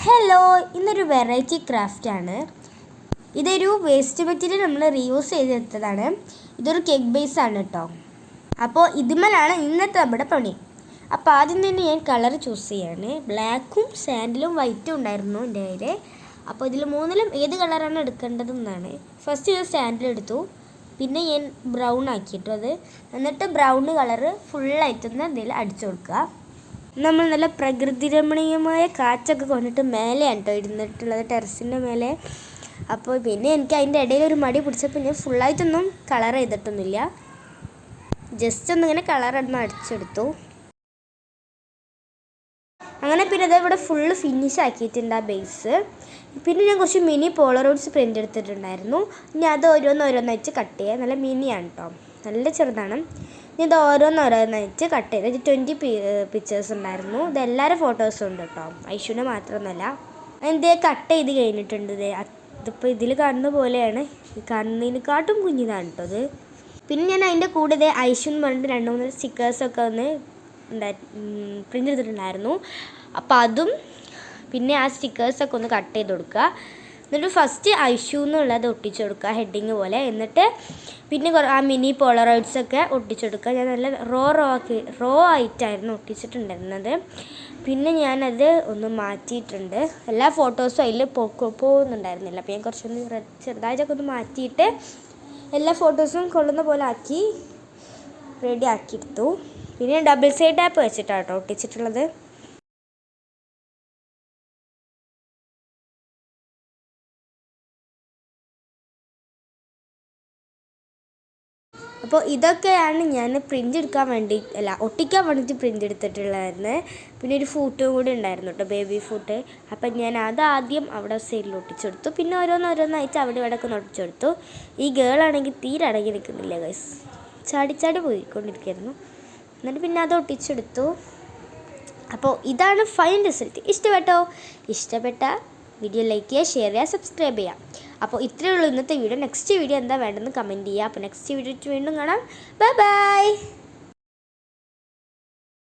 Hello, ഇന്നൊരു variety ക്രാഫ്റ്റാണ്. ഇതൊരു waste material നമ്മൾ റീയൂസ് ചെയ്തെടുത്തതാണ്. ഇതൊരു കേക്ക് ബേസ് ആണ് കേട്ടോ. അപ്പോൾ ഇതിന്മേലാണ് ഇന്നത്തെ നമ്മുടെ പണി. അപ്പോൾ ആദ്യം തന്നെ ഞാൻ കളർ ചൂസ് ചെയ്യാണ്. ബ്ലാക്കും സാൻഡിലും വൈറ്റും ഉണ്ടായിരുന്നു എൻ്റെ കയ്യിൽ. അപ്പോൾ ഇതിൽ മൂന്നിലും ഏത് കളറാണ് എടുക്കേണ്ടതെന്നാണ്. ഫസ്റ്റ് ഞാൻ സാൻഡിൽ എടുത്തു, പിന്നെ ഞാൻ ബ്രൗൺ ആക്കിയിട്ടു അത്. എന്നിട്ട് ബ്രൗൺ കളറ് ഫുള്ളായിട്ടൊന്ന് എന്തെങ്കിലും അടിച്ചു കൊടുക്കുക. നമ്മൾ നല്ല പ്രകൃതി രമണീയമായ കാറ്റൊക്കെ കൊണ്ടിട്ട് മേലെയാണ് കേട്ടോ ഇരുന്നിട്ടുള്ളത്, ടെറസിൻ്റെ മേലെ. അപ്പോൾ പിന്നെ എനിക്ക് അതിൻ്റെ ഇടയിൽ ഒരു മടി പിടിച്ചപ്പോൾ ഞാൻ ഫുള്ളായിട്ടൊന്നും കളർ ചെയ്തിട്ടൊന്നുമില്ല, ജസ്റ്റ് ഒന്നിങ്ങനെ കളറൊന്നും അടിച്ചെടുത്തു. അങ്ങനെ പിന്നെ അതവിടെ ഫുള്ള് ഫിനിഷ് ആക്കിയിട്ടുണ്ട് ആ ബേസ്. പിന്നെ ഞാൻ കുറച്ച് മിനി പോളറോയിഡ്സ് പ്രിൻ്റ് എടുത്തിട്ടുണ്ടായിരുന്നു. ഇനി അത് ഓരോന്നോരോന്നായിട്ട് കട്ട് ചെയ്യുക. നല്ല മിനിയാണ് കേട്ടോ, നല്ല ചെറുതാണ്. ഇനി ഇത് ഓരോന്നോരോന്നായിട്ട് കട്ട് ചെയ്ത് 20 പിക്ചേഴ്സ് ഉണ്ടായിരുന്നു. ഇത് എല്ലാവരും ഫോട്ടോസും ഉണ്ട് കേട്ടോ, ഐഷുവിനെ മാത്രമൊന്നുമല്ല. അതിൻ്റെ കട്ട് ചെയ്ത് കഴിഞ്ഞിട്ടുണ്ട്. ഇതിപ്പോൾ ഇതിൽ കാണുന്ന പോലെയാണ്, കാണുന്നതിനെക്കാട്ടും കുഞ്ഞിതാണ് കേട്ടോ ഇത്. പിന്നെ ഞാൻ അതിൻ്റെ കൂടെ ഇത് ഐഷു എന്ന് പറഞ്ഞിട്ട് 2-3 സ്റ്റിക്കേഴ്സൊക്കെ ഒന്ന് പ്രിൻ്റ് എടുത്തിട്ടുണ്ടായിരുന്നു. അപ്പോൾ അതും പിന്നെ ആ സ്റ്റിക്കേഴ്സൊക്കെ ഒന്ന് കട്ട് ചെയ്ത് കൊടുക്കുക. എന്നിട്ട് ഫസ്റ്റ് ഐഷു എന്നുള്ളത് ഒട്ടിച്ചു കൊടുക്കുക ഹെഡിങ് പോലെ. എന്നിട്ട് പിന്നെ ആ മിനി പോളറോയിഡ്സൊക്കെ ഒട്ടിച്ചെടുക്കുക. ഞാൻ നല്ല റോ ആയിട്ടായിരുന്നു ഒട്ടിച്ചിട്ടുണ്ടായിരുന്നത്. പിന്നെ ഞാനത് ഒന്ന് മാറ്റിയിട്ടുണ്ട്. എല്ലാ ഫോട്ടോസും അതിൽ പോകുന്നുണ്ടായിരുന്നില്ല. അപ്പോൾ ഞാൻ കുറച്ചൊന്ന് ചെറുതായിട്ടൊക്കെ ഒന്ന് മാറ്റിയിട്ട് എല്ലാ ഫോട്ടോസും കൊള്ളുന്ന പോലെ ആക്കി റെഡി ആക്കിയെടുത്തു. പിന്നെ ഡബിൾ സൈഡ് ടാപ്പ് വെച്ചിട്ടാണ് കേട്ടോ ഒട്ടിച്ചിട്ടുള്ളത്. അപ്പോൾ ഇതൊക്കെയാണ് ഞാൻ പ്രിൻ്റ് എടുക്കാൻ വേണ്ടി ഒട്ടിക്കാൻ വേണ്ടിയിട്ട് പ്രിൻ്റ് എടുത്തിട്ടുള്ളതായിരുന്നു. പിന്നെ ഒരു ഫൂട്ടും കൂടി ഉണ്ടായിരുന്നു കേട്ടോ, ബേബി ഫൂട്ട്. അപ്പം ഞാൻ അതാദ്യം അവിടെ സൈഡിൽ ഒട്ടിച്ചെടുത്തു. പിന്നെ ഓരോന്നോരോന്നായിട്ട് അവിടെ ഇവിടെയൊക്കെ ഒട്ടിച്ചെടുത്തു. ഈ ഗേളാണെങ്കിൽ തീരെ അടങ്ങി നിൽക്കുന്നില്ല ഗൈസ്, ചാടി പോയിക്കൊണ്ടിരിക്കുകയായിരുന്നു. എന്നിട്ട് പിന്നെ അത് ഒട്ടിച്ചെടുത്തു. അപ്പോൾ ഇതാണ് ഫൈനൽ റിസൾട്ട്. ഇഷ്ടപ്പെട്ട വീഡിയോ ലൈക്ക് ചെയ്യുക, ഷെയർ ചെയ്യുക, സബ്സ്ക്രൈബ് ചെയ്യുക. അപ്പോൾ ഇത്രയേ ഉള്ളൂ ഇന്നത്തെ വീഡിയോ. നെക്സ്റ്റ് വീഡിയോ എന്താ വേണ്ടതെന്ന് കമൻറ്റ് ചെയ്യുക. അപ്പോൾ നെക്സ്റ്റ് വീഡിയോ വീണ്ടും കാണാം. ബൈ.